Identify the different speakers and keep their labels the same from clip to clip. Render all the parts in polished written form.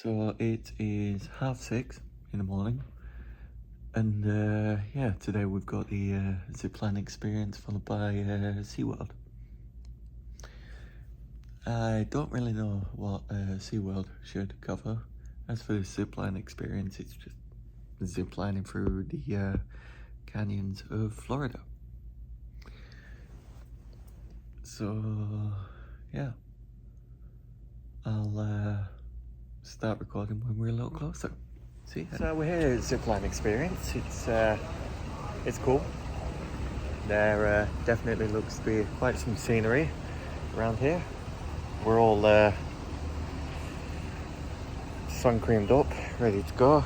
Speaker 1: So it is 6:30 in the morning, and yeah, today we've got the zipline experience followed by Seaworld. I don't really know what Seaworld should cover. As for the zipline experience, it's just ziplining through the canyons of Florida. So yeah, I'll start recording when we're a little closer. See ya. So we're here at Zipline Experience. It's cool. There definitely looks to be quite some scenery around here. We're all sun creamed up, ready to go.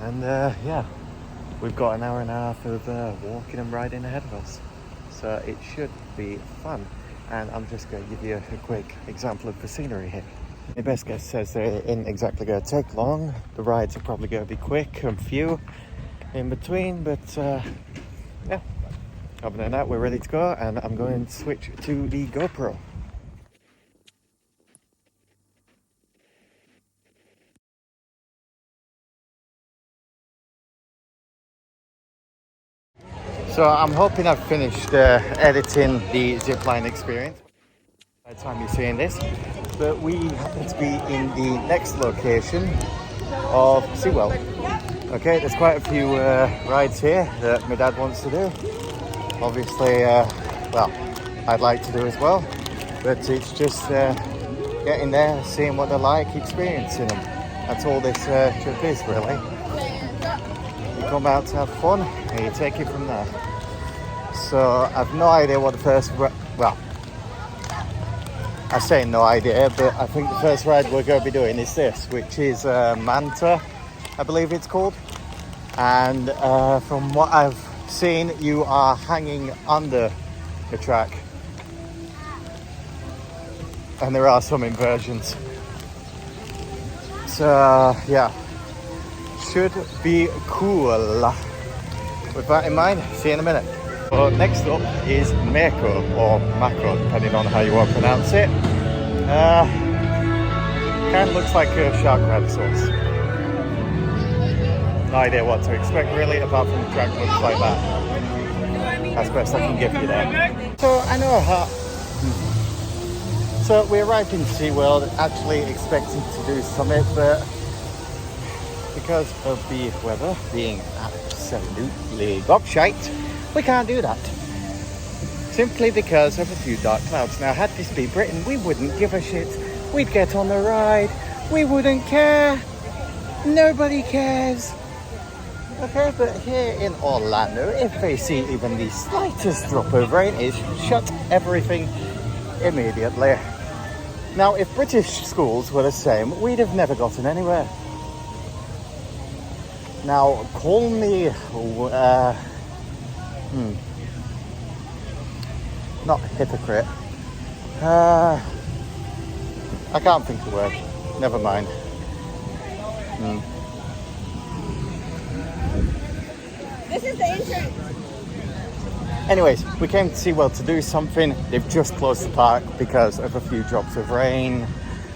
Speaker 1: And yeah, we've got an hour and a half of walking and riding ahead of us. So it should be fun. And I'm just going to give you a quick example of the scenery here. My best guess says they ain't exactly going to take long. The rides are probably going to be quick and few in between, but yeah, other than that, we're ready to go, and I'm going to switch to the GoPro. So I'm hoping I've finished editing the zipline experience by the time you're seeing this, but we happen to be in the next location of Seaworld. Okay, there's quite a few rides here that my dad wants to do. Obviously, well, I'd like to do as well, but it's just getting there, seeing what they're like, experiencing them. That's all this trip is, really. You come out to have fun, and you take it from there. So I've no idea what the first, well, I say no idea, but I think the first ride we're going to be doing is this, which is Manta, I believe it's called. And from what I've seen, you are hanging under the track. And there are some inversions. So yeah, should be cool. With that in mind, see you in a minute. So next up is Mako, or Mako, depending on how you want to pronounce it. Kind of looks like a shark crab sauce. No idea what to expect really, apart from the track looks like that. That's the best I can give you there. So I know how. So we arrived in SeaWorld actually expecting to do Summit, but because of the weather being absolutely gobshite, we can't do that. Simply because of a few dark clouds. Now, had this be Britain, we wouldn't give a shit. We'd get on the ride. We wouldn't care. Nobody cares. Okay, but here in Orlando, if they see even the slightest drop of rain, it shut everything immediately. Now, if British schools were the same, we'd have never gotten anywhere. Now, call me not hypocrite. I can't think of the word. Never mind.
Speaker 2: This is the entrance.
Speaker 1: Anyways, we came to SeaWorld to do something. They've just closed the park because of a few drops of rain,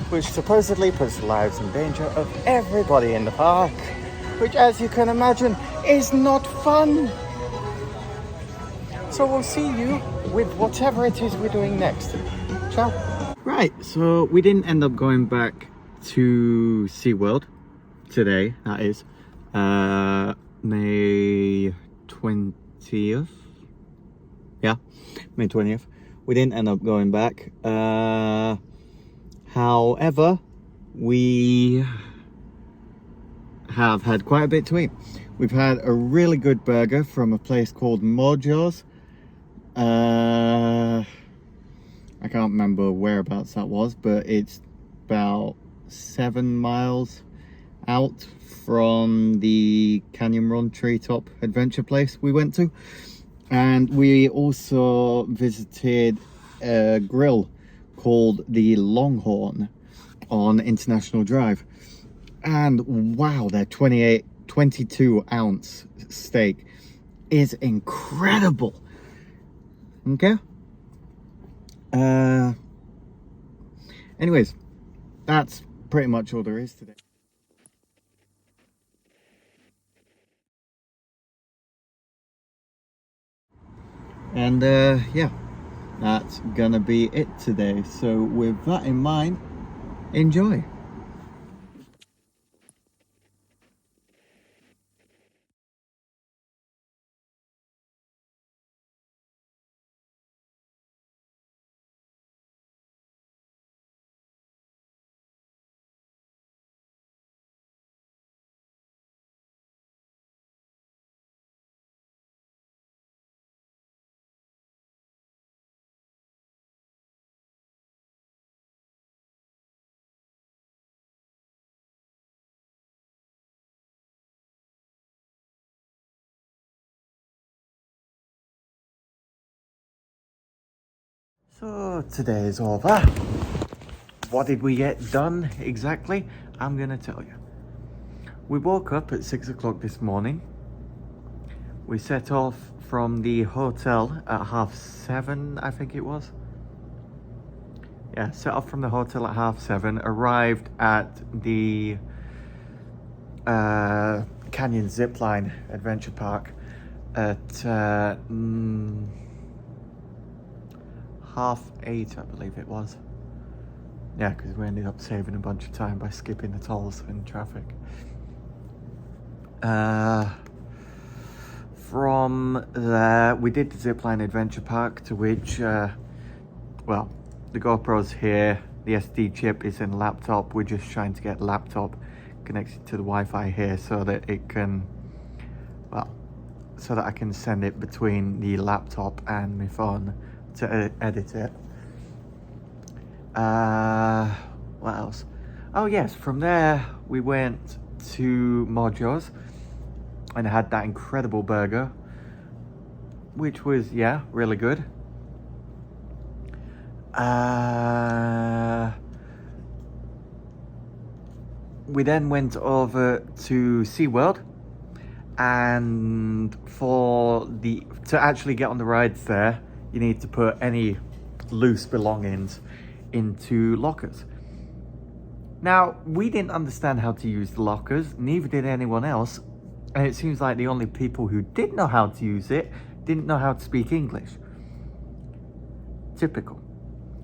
Speaker 1: which supposedly puts the lives in danger of everybody in the park, which, as you can imagine, is not fun. So we'll see you with whatever it is we're doing next. Ciao. Right, so we didn't end up going back to SeaWorld today, that is. May 20th. Yeah, May 20th. We didn't end up going back. However, we have had quite a bit to eat. We've had a really good burger from a place called Mojo's. I can't remember whereabouts that was, but it's about 7 miles out from the Canyon Run Treetop Adventure place we went to. And we also visited a grill called the Longhorn on International Drive. And wow, their 22 ounce steak is incredible. Okay. Anyways, that's pretty much all there is today. And yeah, that's gonna be it today. So with that in mind, enjoy. So today is over. What did we get done exactly? I'm gonna tell you. We woke up at 6 o'clock this morning. We set off from the hotel at 7:30, I think it was. Yeah, set off from the hotel at 7:30, arrived at the Canyon Zipline Adventure Park at 8:30, I believe it was. Yeah, because we ended up saving a bunch of time by skipping the tolls and traffic. From there, we did the Zipline Adventure Park, to which, well, the GoPro's here, the SD chip is in the laptop. We're just trying to get the laptop connected to the Wi-Fi here so that it can, well, so that I can send it between the laptop and my phone to edit it. What else? Oh yes, from there we went to Mojo's and had that incredible burger, which was, yeah, really good. We then went over to Seaworld, and to actually get on the rides there, you need to put any loose belongings into lockers. Now, we didn't understand how to use the lockers, neither did anyone else, and it seems like the only people who did know how to use it didn't know how to speak English. Typical.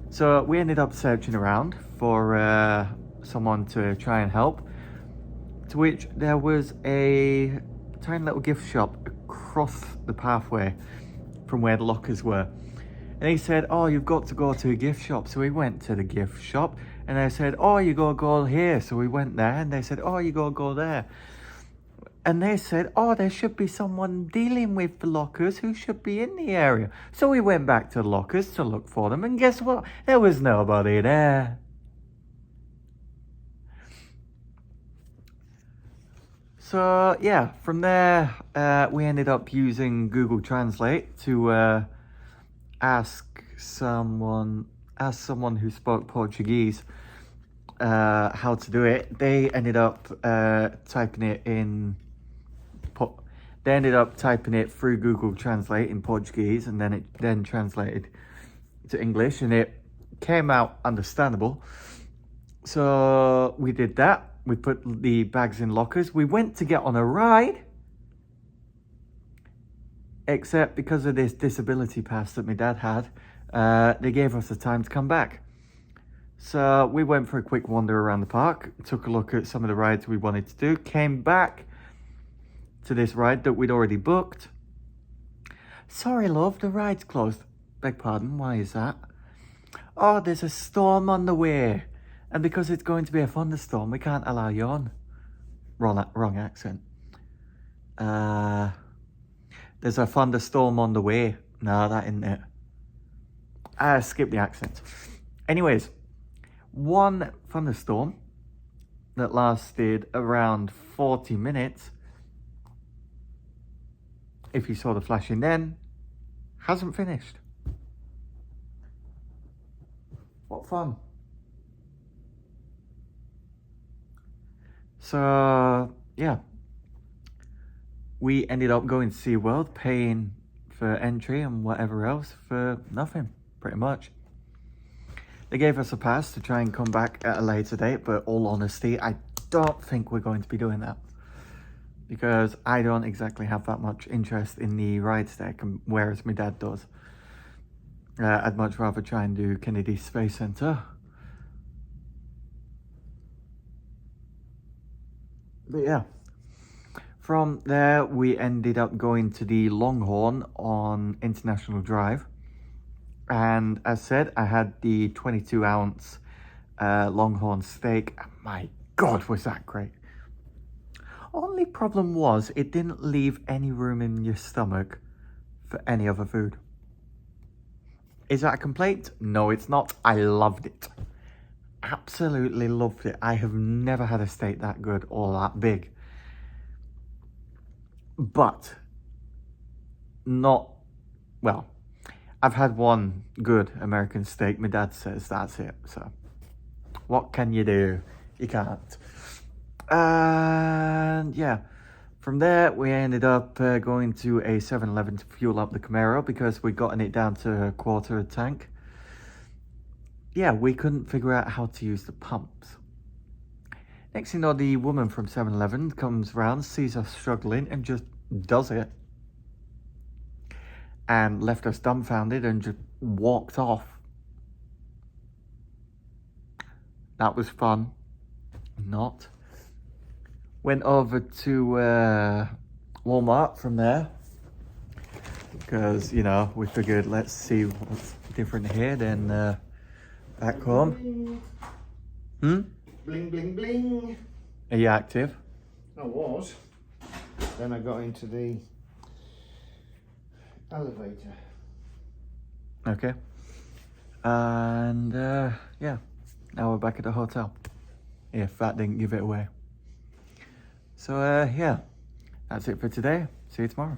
Speaker 1: So we ended up searching around for someone to try and help, to which there was a tiny little gift shop across the pathway from where the lockers were. And he said, oh, you've got to go to a gift shop. So we went to the gift shop, and they said, oh, you gotta go here. So we went there, and they said, oh, you gotta go there. And they said, oh, there should be someone dealing with the lockers who should be in the area. So we went back to the lockers to look for them, and guess what? There was nobody there. So yeah, from there, we ended up using Google Translate to ask someone who spoke Portuguese how to do it. They ended up typing it in. They ended up typing it through Google Translate in Portuguese, and then it translated to English, and it came out understandable. So we did that. We put the bags in lockers. We went to get on a ride, except because of this disability pass that my dad had, they gave us the time to come back. So we went for a quick wander around the park, took a look at some of the rides we wanted to do, came back to this ride that we'd already booked. Sorry, love, the ride's closed. Beg pardon, why is that? Oh, there's a storm on the way, and because it's going to be a thunderstorm, we can't allow you on. Wrong accent. There's a thunderstorm on the way. No, that isn't it. Skip the accent. Anyways, one thunderstorm that lasted around 40 minutes, if you saw the flashing then, hasn't finished. What fun. So, yeah. We ended up going to SeaWorld, paying for entry and whatever else for nothing, pretty much. They gave us a pass to try and come back at a later date, but all honesty, I don't think we're going to be doing that. Because I don't exactly have that much interest in the rides there, whereas my dad does. I'd much rather try and do Kennedy Space Center. But yeah. From there, we ended up going to the Longhorn on International Drive. And as said, I had the 22-ounce Longhorn steak. My God, was that great. Only problem was, it didn't leave any room in your stomach for any other food. Is that a complaint? No, it's not. I loved it. Absolutely loved it. I have never had a steak that good or that big. But not, well, I've had one good American steak. My dad says that's it. So what can you do? You can't. And yeah, from there we ended up going to a 7-Eleven to fuel up the Camaro because we'd gotten it down to a quarter of a tank. Yeah, we couldn't figure out how to use the pumps. Next thing you know, the woman from 7-Eleven comes round, sees us struggling, and just does it. And left us dumbfounded and just walked off. That was fun. Not. Went over to Walmart from there. Because, you know, we figured let's see what's different here than back home.
Speaker 3: Bling, bling, bling.
Speaker 1: Are you active?
Speaker 3: I was. Then I got into the elevator.
Speaker 1: Okay. And yeah, now we're back at the hotel. If that didn't give it away. So yeah, that's it for today. See you tomorrow.